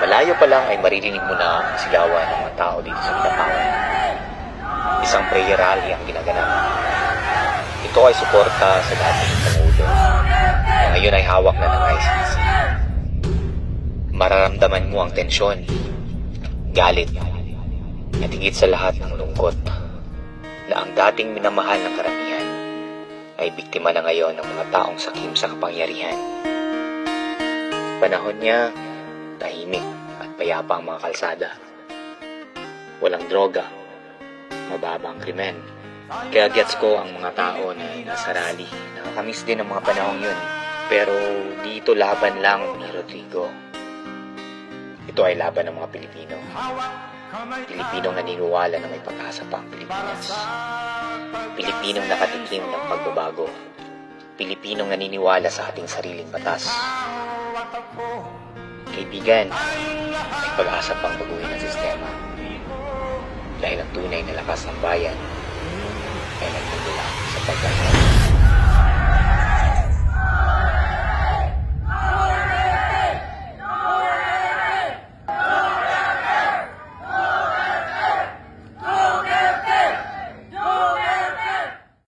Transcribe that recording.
Malayo pa lang ay maririnig mo na ang sigawan ng mga tao dito sa Pinapawan. Isang prayer rally ang ginaganap. Ito ay suporta sa dating Pangulo na ngayon ay hawak na ng ICC. Mararamdaman mo ang tensyon, galit, at higit sa lahat ng lungkot na ang dating minamahal ng karamihan ay biktima na ngayon ng mga taong sakim sa kapangyarihan. Panahon niya, tahimik at payapa ang mga kalsada. Walang droga, mababa ang krimen. Kaya gets ko ang mga tao na nasa rally. Nakakamiss din ang mga panahong yun. Pero dito laban lang ni Rodrigo. Ito ay laban ng mga Pilipino. Pilipinong naniniwala na may pag-asa pa ang Pilipinas. Pilipinong nakatikim ng pagbabago. Pilipinong naniniwala sa ating sariling batas. Kaibigan, may pag-asa pang baguhin ang sistema. Dahil ang tunay na lakas ng bayan ay nagmumula sa pagkakaroon.